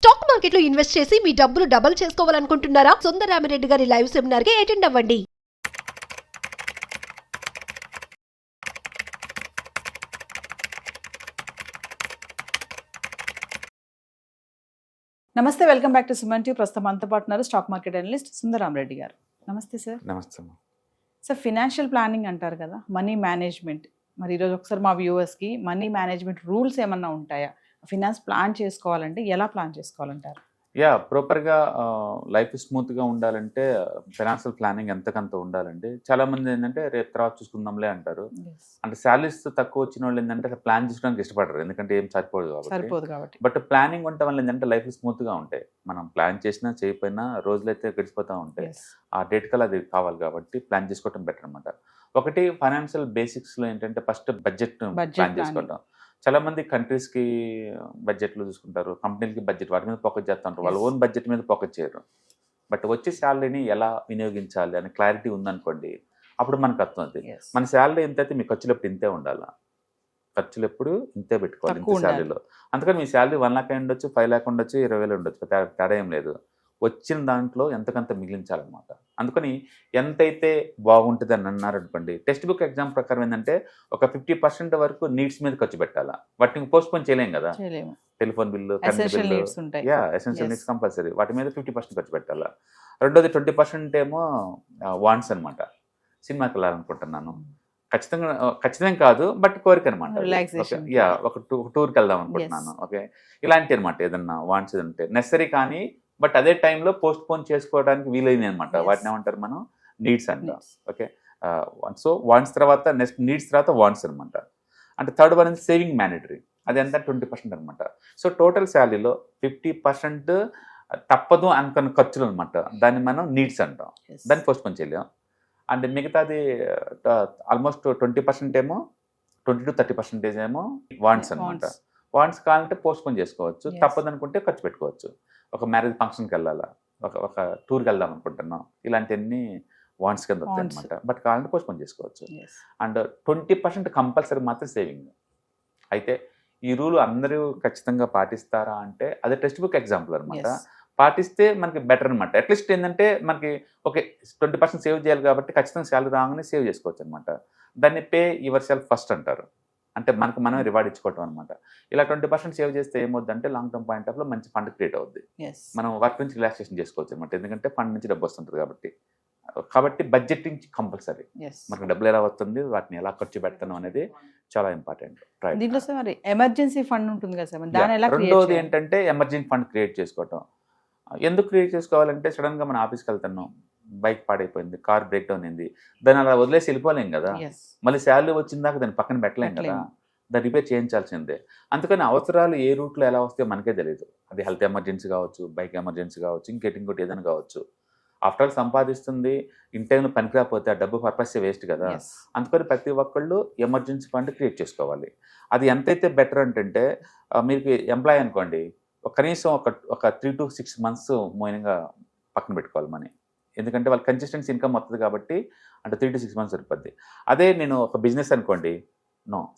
Stock మార్కెట్లో invest చేసి మీ డబ్బులు డబుల్ చేసుకోవాలనుకుంటున్నారా? సుందరరామిరెడ్డి గారి లైవ్ సెమినార్ కి అటెండ్ అవ్వండి. నమస్తే, welcome back to Suman TV. ప్రస్తుతం మనతో పాటు ఉన్నారు స్టాక్ మార్కెట్ అనలిస్ట్ సుందరరామిరెడ్డి గారు. నమస్తే సార్. నమస్తే. సార్, ఫినాన్షియల్ ప్లానింగ్ అంటారు కదా, మనీ మేనేజ్మెంట్. మరి ఈరోజు ఒకసారి మా వ్యూవర్స్కి మనీ మేనేజ్మెంట్ రూల్స్ ఏమన్నా ఉంటాయా? ఫినాన్స్ ప్లాన్ చేసుకోవాలంటే ఎలా ప్లాన్ చేసుకోవాలంటారు? ప్రాపర్గా లైఫ్ స్మూత్గా ఉండాలంటే ఫైనాన్షియల్ ప్లానింగ్ ఎంతకంత ఉండాలండి. చాలా మంది ఏంటంటే రేపు తర్వాత చూసుకుందాంలే అంటారు. అంటే శాలరీస్ తక్కువ వచ్చిన వాళ్ళు ఏంటంటే ప్లాన్ చేసుకోవడానికి ఇష్టపడరు, ఎందుకంటే ఏం సరిపోదు కాబట్టి. బట్ ప్లానింగ్ ఉండటం వల్ల ఏంటంటే లైఫ్ స్మూత్గా ఉంటాయి. మనం ప్లాన్ చేసినా చేయకపోయినా రోజులైతే గడిచిపోతూ ఉంటాయి. ఆ డేట్ కల్లా అది కావాలి కాబట్టి ప్లాన్ చేసుకోవడం బెటర్ అనమాట. ఒకటి ఫైనాన్షియల్ బేసిక్స్లో ఏంటంటే ఫస్ట్ బడ్జెట్ ప్లాన్ చేసుకోవటం. చాలా మంది కంట్రీస్కి బడ్జెట్లు చూసుకుంటారు, కంపెనీలకి బడ్జెట్, వాటి మీద ఫోకస్ చేస్తూ ఉంటారు. వాళ్ళ ఓన్ బడ్జెట్ మీద ఫోకస్ చేయరు. బట్ వచ్చే శాలరీని ఎలా వినియోగించాలి అనే క్లారిటీ ఉందనుకోండి, అప్పుడు మనకు అర్థమవుతుంది. మన శాలరీ ఎంతైతే మీ ఖర్చులు ఎప్పుడు ఇంతే ఉండాలా, ఖర్చులు ఎప్పుడు ఇంతే పెట్టుకోవాలి ఇంత శాలరీలో. అందుకని మీ శాలరీ 1 lakh ఉండొచ్చు, 5 lakh ఉండొచ్చు, 20,000 ఉండొచ్చు, తేడా ఏం లేదు. వచ్చిన దాంట్లో ఎంతకంత మిగిలించాలన్నమాట. అందుకని ఎంతైతే బాగుంటుంది అని అన్నారు అనుకోండి, టెక్స్ట్ బుక్ ఎగ్జామ్ ప్రకారం ఏంటంటే ఒక 50% వరకు నీడ్స్ మీద ఖర్చు పెట్టాలా. వాటిని పోస్ట్పోన్ చేయలేం కదా. Telephone bill, current bill, essential needs compulsory, వాటి మీద 50% ఖర్చు పెట్టాలా. రెండోది 20% ఏమో వాంట్స్ అనమాట. సినిమాకి వెళ్ళాలనుకుంటున్నాను, ఖచ్చితంగా కాదు బట్ కోరిక అనమాట. ఒక టూర్కి వెళ్దాం అనుకుంటున్నాను, ఓకే, ఇలాంటి అనమాట. ఏదన్నా వాంట్స్ అంటే నెసరీ కానీ బట్ అదే టైంలో పోస్ట్ పోన్ చేసుకోవడానికి వీలైంది అనమాట. వాటిని ఏమంటారు మనం, నీడ్స్ అంటాం. ఓకే, సో వాంట్స్ తర్వాత నెక్స్ట్ నీడ్స్ తర్వాత వాంట్స్ అనమాట. అంటే థర్డ్ వన్ సేవింగ్ మ్యాండేటరీ, అది ఎంత 20% అనమాట. సో టోటల్ శాలరీలో 50% తప్పదు అనుకున్న ఖర్చులు అనమాట, దాన్ని మనం నీడ్స్ అంటాం. దాన్ని పోస్ట్ పోన్ చేయలేం. అండ్ మిగతాది ఆల్మోస్ట్ 20% ఏమో 20 to 30% ఏమో వాంట్స్ అనమాట. వాంట్స్ కావాలంటే పోస్ట్ పోన్ చేసుకోవచ్చు, తప్పదు అనుకుంటే ఖర్చు పెట్టుకోవచ్చు. ఒక మ్యారేజ్ ఫంక్షన్కి వెళ్ళాలా, ఒక టూర్కి వెళ్దాం అనుకుంటున్నాం, ఇలాంటివన్నీ వాంట్స్ కింద వస్తాయి అనమాట. బట్ కావాలంటే పోస్ట్ పోన్ చేసుకోవచ్చు. అండ్ 20% కంపల్సరీ మాత్రం సేవింగ్. అయితే ఈ రూల్ అందరూ ఖచ్చితంగా పాటిస్తారా అంటే అది టెక్స్ట్ బుక్ ఎగ్జాంపుల్ అనమాట. పాటిస్తే మనకి బెటర్ అనమాట. అట్లీస్ట్ ఏంటంటే మనకి ఓకే 20% సేవ్ చేయాలి కాబట్టి ఖచ్చితంగా శాలరీ రాగానే సేవ్ చేసుకోవచ్చు అనమాట. దాన్ని పే యువర్ సెల్ఫ్ ఫస్ట్ అంటారు. అంటే మనకు మనమే రివార్డ్ ఇచ్చుకోవటం అనమాట. ఇలా 20% సేవ్ చేస్తే ఏమవుద్దంటే లాంగ్ టర్మ్ పాయింట్ ఆఫ్లో మంచి ఫండ్ క్రియేట్ అవుద్ది. మనం వర్క్ నుంచి రిలాక్సేషన్ చేసుకోవచ్చు అనమాట, ఎందుకంటే ఫండ్ నుంచి డబ్బు వస్తుంటుంది కాబట్టి బడ్జెటింగ్ కంపల్సరీ. మనకు డబ్బులు ఎలా వస్తుంది, వాటిని ఎలా ఖర్చు పెడతాను అనేది చాలా ఇంపార్టెంట్. ఎమర్జెన్సీ ఫండ్ ఉంటుంది కదా సార్. రెండోది ఏంటంటే ఎమర్జెన్సీ ఫండ్ క్రియేట్ చేసుకోవటం. ఎందుకు క్రియేట్ చేసుకోవాలంటే సడన్గా మన ఆఫీస్కి వెళ్తున్నాం, బైక్ పాడైపోయింది, కార్ బ్రేక్ డౌన్ అయింది, దాన్ని అలా వదిలేసి వెళ్ళిపోలేం కదా. మళ్ళీ శాలరీ వచ్చిందాక దాన్ని పక్కన పెట్టలేం కదా, దాన్ని రిపేర్ చేయించాల్సిందే. అందుకని అవసరాలు ఏ రూట్లో ఎలా వస్తాయో మనకే తెలియదు. అది హెల్త్ ఎమర్జెన్సీ కావచ్చు, బైక్ ఎమర్జెన్సీ కావచ్చు, ఇంకోటి ఏదైనా కావచ్చు. ఆఫ్టర్ ఆల్ సంపాదిస్తుంది ఇన్ టైంలో పనికిరాకపోతే ఆ డబ్బు పర్పస్ వేస్ట్ కదా. అందుకని ప్రతి ఒక్కళ్ళు ఎమర్జెన్సీ ఫండ్ క్రియేట్ చేసుకోవాలి. అది ఎంతైతే బెటర్ అంటే మీకు ఎంప్లాయ్ అనుకోండి, కనీసం ఒక 3 to 6 months మోయినంగా పక్కన పెట్టుకోవాలి మనీ. ఎందుకంటే వాళ్ళ కన్సిస్టెన్సీ ఇన్కమ్ వస్తుంది కాబట్టి, అంటే 3 to 6 months సరిపోద్ది. అదే నేను ఒక బిజినెస్ అనుకోండి,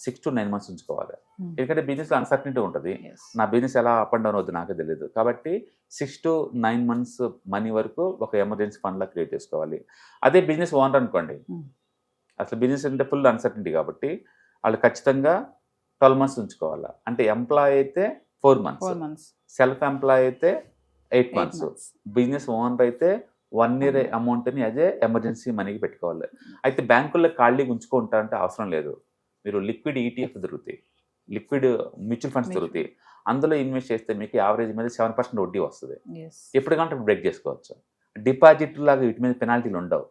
6 to 9 months ఉంచుకోవాలి. ఎందుకంటే బిజినెస్లో అన్సర్టనిటీ ఉంటుంది. నా బిజినెస్ ఎలా అప్ అండ్ డౌన్ అవుతుంది నాకే తెలియదు. కాబట్టి 6 to 9 months మనీ వరకు ఒక ఎమర్జెన్సీ ఫండ్లా క్రియేట్ చేసుకోవాలి. అదే బిజినెస్ ఓనర్ అనుకోండి, అసలు బిజినెస్ అంటే ఫుల్ అన్సర్టనిటీ కాబట్టి వాళ్ళు ఖచ్చితంగా 12 months ఉంచుకోవాలి. అంటే ఎంప్లాయ్ అయితే 4 months, సెల్ఫ్ ఎంప్లాయ్ అయితే 8 months, బిజినెస్ ఓనర్ అయితే 1 year అమౌంట్ని అదే ఎమర్జెన్సీ మనీకి పెట్టుకోవాలి. అయితే బ్యాంకుల్లో ఖాళీగా ఉంచుకుంటారంటే అవసరం లేదు. మీరు లిక్విడ్ ETF దొరుకుతాయి, లిక్విడ్ మ్యూచువల్ ఫండ్స్ దొరుకుతాయి. అందులో ఇన్వెస్ట్ చేస్తే మీకు యావరేజ్ మీద 7% వడ్డీ వస్తుంది. ఎప్పుడు కంటే బ్రేక్ చేసుకోవచ్చు. డిపాజిట్ లాగా వీటి మీద పెనాల్టీలు ఉండవు.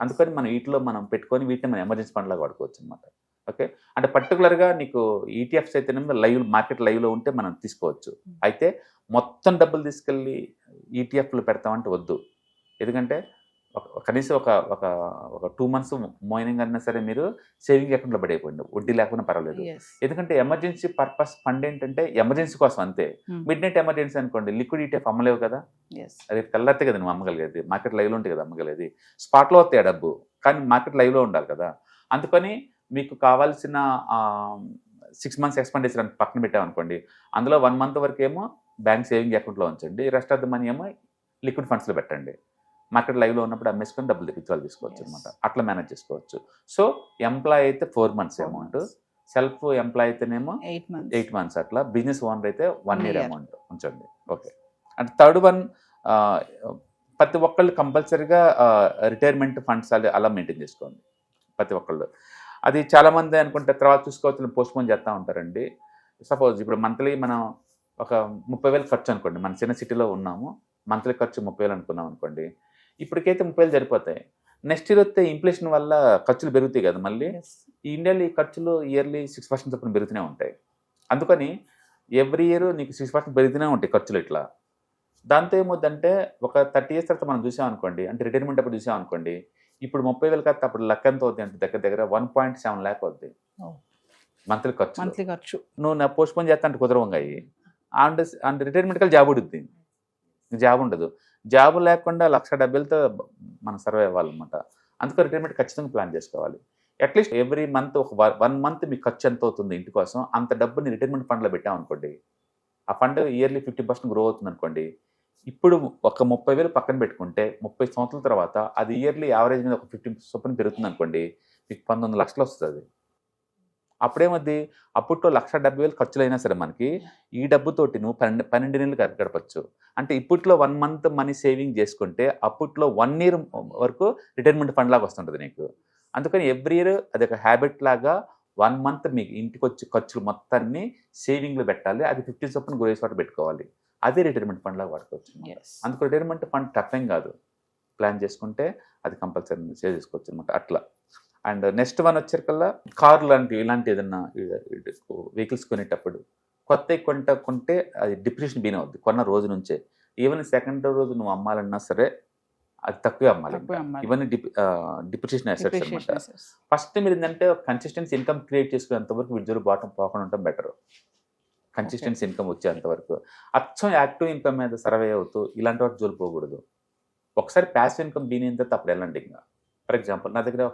అందుకని మనం వీటిలో మనం పెట్టుకొని వీటిని మనం ఎమర్జెన్సీ ఫండ్ లాగా వాడుకోవచ్చు అనమాట. ఓకే, అంటే పర్టికులర్గా నీకు ETFs అయితే మార్కెట్ లైవ్లో ఉంటే మనం తీసుకోవచ్చు. అయితే మొత్తం డబ్బులు తీసుకెళ్ళి ETFలు పెడతామంటే వద్దు. ఎందుకంటే కనీసం ఒక 2 months మోయినింగ్ అయినా సరే మీరు సేవింగ్ అకౌంట్లో పడైపోయింది, వడ్డీ లేకుండా పర్వాలేదు. ఎందుకంటే ఎమర్జెన్సీ పర్పస్ ఫండ్ ఏంటంటే ఎమర్జెన్సీ కోసం అంతే. మిడ్ నైట్ ఎమర్జెన్సీ అనుకోండి, లిక్విడ్ ETF అమ్మలేవు కదా, అది తెల్లతే కదా నువ్వు అమ్మగలిగేది, మార్కెట్ లైవ్లో ఉంటే కదా అమ్మగలిగేది. స్పాట్లో వస్తాయి ఆ డబ్బు, కానీ మార్కెట్ లైవ్లో ఉండాలి కదా. అందుకని మీకు కావాల్సిన 6 months ఎక్స్పెండిచర్ అని పక్కన పెట్టామనుకోండి, అందులో 1 month వరకు ఏమో బ్యాంక్ సేవింగ్ అకౌంట్లో ఉంచండి, రెస్ట్ ఆఫ్ ద మనీ ఏమో లిక్విడ్ ఫండ్స్లో పెట్టండి. మార్కెట్ లైవ్లో ఉన్నప్పుడు అమ్మేసుకొని డబ్బులు విత్డ్రాల్ తీసుకోవచ్చు అనమాట. అట్లా మేనేజ్ చేసుకోవచ్చు. సో ఎంప్లాయ్ అయితే 4 months అమౌంట్, సెల్ఫ్ ఎంప్లాయ్ అయితేనేమో 8 months అట్లా, బిజినెస్ ఓనర్ అయితే 1 year అమౌంట్ ఉంచండి. ఓకే. అండ్ థర్డ్ వన్, ప్రతి ఒక్కళ్ళు కంపల్సరీగా రిటైర్మెంట్ ఫండ్స్ అలా మెయింటైన్ చేసుకోండి ప్రతి ఒక్కళ్ళు. అది చాలామంది అనుకుంటే తర్వాత చూసుకోవచ్చు పోస్ట్పోన్ చేస్తూ ఉంటారండి. సపోజ్ ఇప్పుడు మంత్లీ మనం ఒక 30,000 ఖర్చు అనుకోండి, మన చిన్న సిటీలో ఉన్నాము, మంత్లీ ఖర్చు 30,000 అనుకున్నాం అనుకోండి, ఇప్పటికైతే 30,000 సరిపోతాయి. నెక్స్ట్ ఇయర్ వస్తే ఇన్ఫ్లేషన్ వల్ల ఖర్చులు పెరుగుతాయి కదా, మళ్ళీ ఈ ఇండియాలో ఈ ఖర్చులు ఇయర్లీ 6% చొప్పున పెరుగుతూనే ఉంటాయి. అందుకని ఎవ్రీ ఇయర్ నీకు 6% పెరుగుతూనే ఉంటాయి ఖర్చులు ఇట్లా. దాంతో ఏమవుతుందంటే ఒక 30 years తర్వాత మనం చూసాం అనుకోండి, అంటే రిటైర్మెంట్ అప్పుడు చూసాం అనుకోండి, ఇప్పుడు 30,000 కాస్త అప్పుడు లెక్క ఎంత అవుతుంది అంటే దగ్గర 1.7 lakh అవుద్ది మంత్లీ ఖర్చు. నువ్వు నా పోస్ట్పోన్ చేస్తా అంటే కుదరవంగా అయ్యి అండ్ రిటైర్మెంట్ కల్ జాబ్ ఉడుద్ది, జాబ్ ఉండదు. జాబ్ లేకుండా 1,70,000తో మనం సర్వే అవ్వాలన్నమాట. అందుకని రిటైర్మెంట్ ఖచ్చితంగా ప్లాన్ చేసుకోవాలి. అట్లీస్ట్ ఎవ్రీ మంత్ ఒక 1 month మీ ఖర్చు ఎంత అవుతుంది ఇంటి కోసం, అంత డబ్బుని రిటైర్మెంట్ ఫండ్లో పెట్టామనుకోండి, ఆ ఫండ్ ఇయర్లీ 50% గ్రో అవుతుంది అనుకోండి. ఇప్పుడు ఒక 30,000 పక్కన పెట్టుకుంటే 30 సంవత్సరాల తర్వాత అది ఇయర్లీ యావరేజ్ మీద ఒక 50 చొప్పున పెరుగుతుంది అనుకోండి, మీకు 19 లక్షలు వస్తుంది. అప్పుడేమద్ది, అప్పట్లో 1,70,000 ఖర్చులైనా సరే మనకి ఈ డబ్బుతోటి నువ్వు 12 నెలలు గడపచ్చు. అంటే ఇప్పట్లో 1 month మనీ సేవింగ్ చేసుకుంటే అప్పట్లో 1 year వరకు రిటైర్మెంట్ ఫండ్ లాగా వస్తుంటుంది నీకు. అందుకని ఎవ్రీ ఇయర్ అది ఒక హ్యాబిట్ లాగా 1 month మీకు ఇంటికి వచ్చి ఖర్చులు మొత్తాన్ని సేవింగ్లో పెట్టాలి. అది 50 చొప్పున గ్రోస్ వాటి పెట్టుకోవాలి. అదే రిటైర్మెంట్ ఫండ్ లాగా వాడుకోవచ్చు. అందుకు రిటైర్మెంట్ ఫండ్ టఫ్ ఏం కాదు, ప్లాన్ చేసుకుంటే అది కంపల్సరీ సేవ్ చేసుకోవచ్చు అనమాట అట్లా. అండ్ నెక్స్ట్ వన్ వచ్చేకల్లా కార్ లాంటివి ఇలాంటి ఏదన్నా వెహికల్స్ కొనేటప్పుడు కొత్త కొంటే అది డిప్రిషియేషన్ బీన్ అవుద్ది కొన్న రోజు నుంచే. ఈవెన్ సెకండ్ రోజు నువ్వు అమ్మాలన్నా సరే అది తక్కువే అమ్మాలి. ఇవన్నీ డిప్రిషియేషన్ అసెట్స్ అనమాట. ఫస్ట్ మీరు ఏంటంటే కన్సిస్టెన్సీ ఇన్కమ్ క్రియేట్ చేసుకునేంతవరకు విడ్జోలు బాటం పోకుండా ఉండటం బెటర్. కన్సిస్టెన్సీ ఇన్కమ్ వచ్చేంతవరకు అచ్చం యాక్టివ్ ఇన్కమ్ మీద సర్వే అవుతూ ఇలాంటి వాటి జోలు పోకూడదు. ఒకసారి ప్యాసివ్ ఇన్కమ్ బీన్ అయిన తర్వాత అప్పుడు వెళ్ళండి. ఇంకా ఫర్ ఎగ్జాంపుల్ నా దగ్గర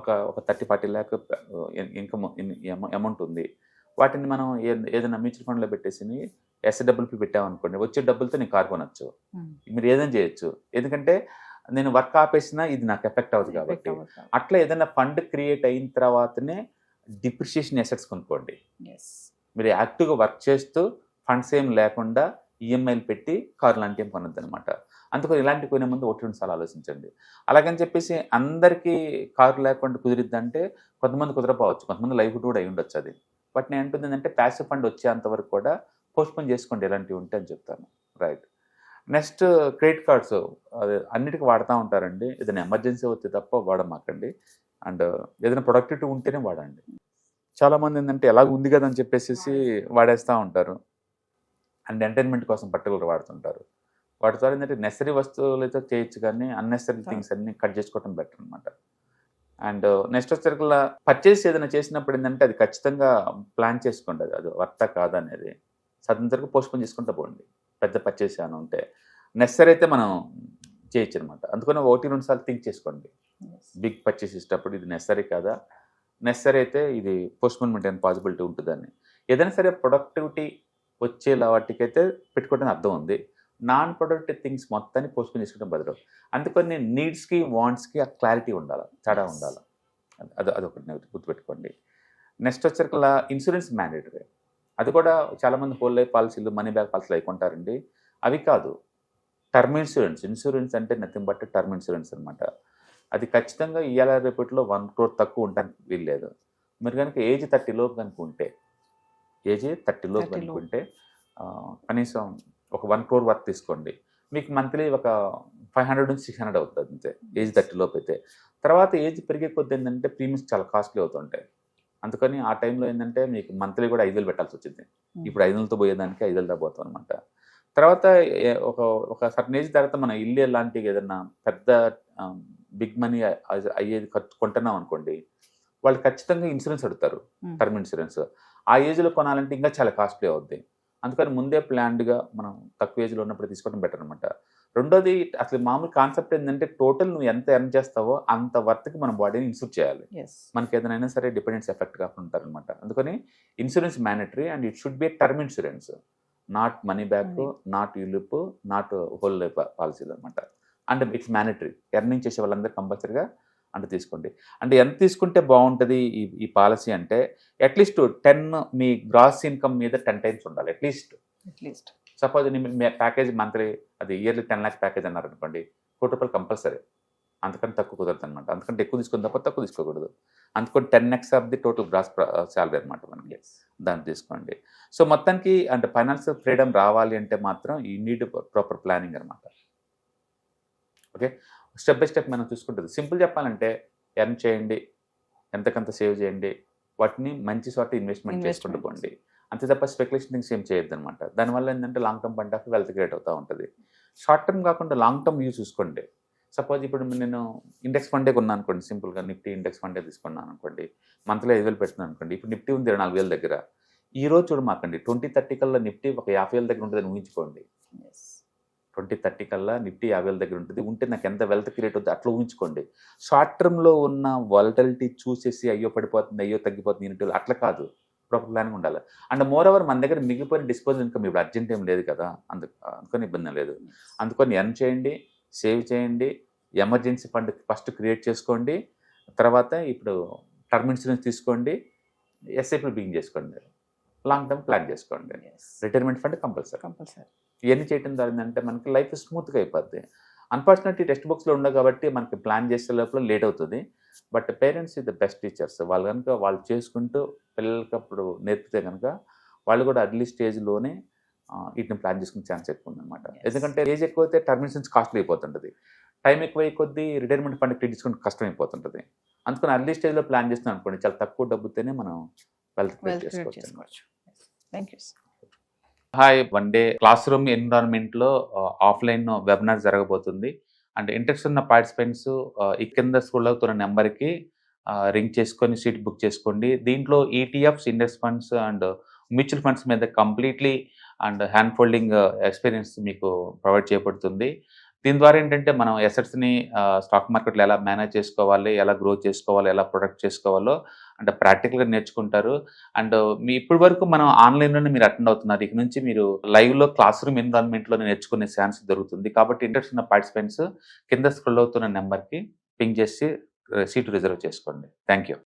ఒక 30-40 lakh ఇన్కమ్ అమౌంట్ ఉంది. వాటిని మనం ఏదైనా మ్యూచువల్ ఫండ్లో పెట్టేసి SWP పెట్టామనుకోండి, వచ్చే డబ్బులతో నేను కార్ కొనొచ్చు, మీరు ఏదైనా చేయొచ్చు. ఎందుకంటే నేను వర్క్ ఆపేసినా ఇది నాకు ఎఫెక్ట్ అవుతుంది కాబట్టి. అట్లా ఏదైనా ఫండ్ క్రియేట్ అయిన తర్వాతనే డిప్రిషియేషన్ అసెట్స్ కొనుక్కోండి. మీరు యాక్టివ్గా వర్క్ చేస్తూ ఫండ్స్ ఏం లేకుండా ఈఎంఐలు పెట్టి కారు లాంటి ఏం కొనొద్దు అనమాట. అందుకని ఇలాంటి కొనే ముందు 1-2 సార్లు ఆలోచించండి. అలాగని చెప్పేసి అందరికీ కారు లేకుండా కుదిరిద్దంటే కొంతమంది కుదరపోవచ్చు, కొంతమంది లైఫ్ కూడా అయి ఉండొచ్చు అది. బట్ నేను అంటుంది ఏంటంటే ప్యాసివ్ ఫండ్ వచ్చేంతవరకు కూడా పోస్ట్పోన్ చేసుకోండి ఎలాంటివి ఉంటే అని చెప్తాను. రైట్. నెక్స్ట్ క్రెడిట్ కార్డ్స్ అది అన్నిటికీ వాడుతూ ఉంటారండి. ఏదైనా ఎమర్జెన్సీ వస్తే తప్ప వాడమాకండి. అండ్ ఏదైనా ప్రొడక్టివిటీ ఉంటేనే వాడండి. చాలామంది ఏంటంటే ఎలాగ ఉంది కదా అని చెప్పేసి వాడేస్తూ ఉంటారు. అండ్ ఎంటర్టైన్మెంట్ కోసం పర్టికులర్ వాడుతుంటారు. వాటి ద్వారా ఏంటంటే నెసరీ వస్తువులతో చేయొచ్చు, కానీ అన్నెసరీ థింగ్స్ అన్ని కట్ చేసుకోవడం బెటర్ అనమాట. అండ్ నెక్స్ట్ వచ్చేసరికి పర్చేస్ ఏదైనా చేసినప్పుడు ఏంటంటే అది ఖచ్చితంగా ప్లాన్ చేసుకోండి, అది వర్తా కాదా అనేది. సదంతరకు పోస్ట్పోన్ చేసుకుంటూ పోండి. పెద్ద పర్చేస్ ఏమైనా ఉంటే నెసరీ అయితే మనం చేయొచ్చు అనమాట. అందుకని 1-2 సార్లు థింక్ చేసుకోండి. బిగ్ పర్చేస్ ఇచ్చేటప్పుడు ఇది నెసరీ కాదా, నెసరీ అయితే ఇది పోస్ట్పోన్మెంట్ అయిన పాసిబిలిటీ ఉంటుందని. ఏదైనా సరే ప్రొడక్టివిటీ వచ్చేలా వాటికైతే పెట్టుకోవడానికి అర్థం ఉంది. నాన్ ప్రొడక్టివ్ థింగ్స్ మొత్తాన్ని పోస్ట్పోన్ చేసుకోవడం బదులు. అందుకని నీడ్స్కి వాంట్స్కి ఆ క్లారిటీ ఉండాలి, తేడా ఉండాలి. అదొకటి గుర్తుపెట్టుకోండి. నెక్స్ట్ వచ్చేసరికి ఇన్సూరెన్స్ మ్యాండేటరీ. అది కూడా చాలామంది హోల్ లైఫ్ పాలసీలు, మనీ బ్యాక్ పాలసీలు అవి కొంటారండి. అవి కాదు, టర్మ్ ఇన్సూరెన్స్ అంటే నథింగ్ బట్ టర్మ్ ఇన్సూరెన్స్ అనమాట. అది ఖచ్చితంగా ఇవాళ రేపట్లో 1 crore తక్కువ ఉండడానికి వీల్లేదు. మీరు కనుక ఏజ్ 30 లోపు కనుకుంటే కనీసం ఒక 1 crore వర్క్ తీసుకోండి. మీకు మంత్లీ ఒక 500 నుంచి 600 అవుతుంది అంతే, ఏజ్ 30 లోపు అయితే. తర్వాత ఏజ్ పెరిగే కొద్ది ఏంటంటే ప్రీమియమ్స్ చాలా కాస్ట్లీ అవుతుంటాయి. అందుకని ఆ టైంలో ఏంటంటే మీకు మంత్లీ కూడా 5,000 పెట్టాల్సి వచ్చింది. ఇప్పుడు 500తో పోయేదానికి 5,000 పోతాం అనమాట. తర్వాత ఒక సర్టన్ ఏజ్ తర్వాత మన ఇల్లు లాంటివి ఏదన్నా పెద్ద బిగ్ మనీ అయ్యేది కొంటున్నాం అనుకోండి, వాళ్ళు ఖచ్చితంగా ఇన్సూరెన్స్ అడుగుతారు, టర్మ్ ఇన్సూరెన్స్. ఆ ఏజ్లో కొనాలంటే ఇంకా చాలా కాస్ట్లీ అవుద్ది. అందుకని ముందే ప్లాన్డ్గా మనం తక్కువ ఏజ్లో ఉన్నప్పుడు తీసుకోవడం బెటర్ అనమాట. రెండోది అసలు మామూలు కాన్సెప్ట్ ఏంటంటే టోటల్ నువ్వు ఎంత ఎర్న్ చేస్తావో అంత వర్త్కి మన బాడీని ఇన్సూర్ చేయాలి. మనకి ఏదైనా సరే డిపెండెన్స్ ఎఫెక్ట్ కాకుండా ఉంటారనమాట. అందుకని insurance mandatory and it should be term insurance. Not money back, Money. Not ULIP, not whole life పాలసీలు అనమాట. అంటే ఇట్స్ మ్యాండటరీ. ఎర్నింగ్ చేసే వాళ్ళందరూ కంపల్సరీగా అంటే తీసుకోండి. అంటే ఎంత తీసుకుంటే బాగుంటుంది ఈ పాలసీ అంటే అట్లీస్ట్ 10 మీ గ్రాస్ ఇన్కమ్ మీద 10 టైమ్స్ ఉండాలి అట్లీస్ట్. అట్లీస్ట్ సపోజ్ మీ ప్యాకేజ్ మంత్లీ అది ఇయర్లీ 10 lakhs ప్యాకేజ్ అన్నారు అనుకోండి, ₹1,00,00,000 కంపల్సరీ. అంతకంటే తక్కువ కుదరదు అనమాట. అంతకంటే ఎక్కువ తీసుకుని తప్ప తక్కువ తీసుకోకూడదు. అందుకని 10 lakhs of the total gross salary అనమాట మనకి. దాన్ని తీసుకోండి. సో మొత్తానికి అంటే ఫైనాన్షియల్ ఫ్రీడమ్ రావాలి అంటే మాత్రం ఈ నీడ్ ప్రాపర్ ప్లానింగ్ అనమాట. ఓకే, స్టెప్ బై స్టెప్ మనం చూసుకుంటుంది. సింపుల్ చెప్పాలంటే ఎర్న్ చేయండి, ఎంతకంత సేవ్ చేయండి, వాటిని మంచి చోట ఇన్వెస్ట్మెంట్ చేసుకుంటూ పోండి. అంతే తప్ప స్పెక్యులేషన్ థింగ్స్ ఏం చేయొద్దు అనమాట. దానివల్ల ఏంటంటే long term point of wealth create అవుతూ ఉంటుంది. షార్ట్ టర్మ్ కాకుండా లాంగ్ టర్మ్ వ్యూ చూసుకోండి. సపోజ్ ఇప్పుడు నేను ఇండెక్స్ ఫండే కొన్నాను అనుకోండి, సింపుల్గా నిఫ్టీ ఇండెక్స్ ఫండే తీసుకున్నాను అనుకోండి, మంత్లీ 5,000 పెడుతున్నాను అనుకోండి. ఇప్పుడు నిఫ్టీ ఉంది 24,000 దగ్గర. ఈ రోజు చూడమాకండి, 2030 కల్లా నిఫ్టీ ఒక 50,000 దగ్గర ఉంటుందని ఊహించుకోండి. 2030 కల్లా నిఫ్టీ 50,000 దగ్గర ఉంటుంది. ఉంటే నాకు ఎంత వెల్త్ క్రియేట్ అవుతుంది అట్లా ఊహించుకోండి. షార్ట్ టర్మ్లో ఉన్న వాలటిలిటీ చూసేసి అయ్యో పడిపోతుంది, అయ్యో తగ్గిపోతుంది యూనిట్ అట్లా కాదు. ప్రాపర్ ప్లానింగ్ ఉండాలి. అండ్ మోర్ ఓవర్ మన దగ్గర మిగిలిపోయిన డిస్పోజల్ ఇన్కమ్ ఇప్పుడు అర్జెంట్ ఏం లేదు కదా, అందుకని ఇబ్బంది లేదు. అందుకని ఎర్న్ చేయండి, సేవ్ చేయండి, ఎమర్జెన్సీ ఫండ్ ఫస్ట్ క్రియేట్ చేసుకోండి. తర్వాత ఇప్పుడు టర్మ్ ఇన్సూరెన్స్ తీసుకోండి, ఎస్ఐపి బిగింగ్ చేసుకోండి, లాంగ్ టర్మ్ ప్లాన్ చేసుకోండి, రిటైర్మెంట్ ఫండ్ కంపల్సరీ. ఇవన్నీ చేయడం ద్వారా ఏంటంటే మనకి లైఫ్ స్మూత్గా అయిపోద్ది. అన్ఫార్చునేట్లీ టెక్స్ట్ బుక్స్లో ఉండవు కాబట్టి మనకి ప్లాన్ చేసే లోపల లేట్ అవుతుంది. But parents is the best teachers. వాళ్ళు కనుక వాళ్ళు చేసుకుంటూ పిల్లలకి అప్పుడు నేర్పితే కనుక వాళ్ళు కూడా అర్లీ స్టేజ్లోనే వీటిని ప్లాన్ చేసుకునే ఛాన్స్ ఎక్కువ ఉందన్నమాట. ఎందుకంటే ఏజ్ ఎక్కువైతే టర్మ్ ఇన్సూరెన్స్ కాస్ట్లీ అయిపోతుంటుంది, టైం ఎక్కువ కొద్దీ రిటైర్మెంట్ ఫండ్ క్రియేట్ చేసుకుంటే కష్టం అయిపోతుంటుంది. అందుకని అర్లీ స్టేజ్లో ప్లాన్ చేస్తున్నాం అనుకోండి, చాలా తక్కువ డబ్బుతోనే మనం వెల్త్ క్రియేట్ చేసుకోవచ్చు. Thank you. Hi, one day classroom ఎన్విరాన్మెంట్లో ఆఫ్లైన్ వెబినార్ జరగబోతుంది. అండ్ ఇంట్రెస్ట్ ఉన్న పార్టిసిపెంట్స్ ఈ కింద స్క్రోల్ అవుతున్న నెంబర్కి రింగ్ చేసుకొని సీట్ బుక్ చేసుకోండి. దీంట్లో ETFs, index funds and mutual funds మీద completely and hand holding experience మీకు ప్రొవైడ్ చేయబడుతుంది. దీని ద్వారా ఏంటంటే మనం ఎసెట్స్ని స్టాక్ మార్కెట్లో ఎలా మేనేజ్ చేసుకోవాలి, ఎలా గ్రో చేసుకోవాలి, ఎలా ప్రొడక్ట్ చేసుకోవాలో అంటే ప్రాక్టికల్గా నేర్చుకుంటారు. అండ్ మీ ఇప్పటి వరకు మనం ఆన్లైన్లోనే మీరు అటెండ్ అవుతున్నారు. ఇక నుంచి మీరు లైవ్లో క్లాస్ రూమ్ ఎన్విరాన్మెంట్లో నేర్చుకునే ఛాన్స్ దొరుకుతుంది. కాబట్టి ఇంట్రెస్ట్ ఉన్న పార్టిసిపెంట్స్ కింద స్క్రోల్ అవుతున్న నెంబర్కి పింగ్ చేసి సీటు రిజర్వ్ చేసుకోండి. Thank you.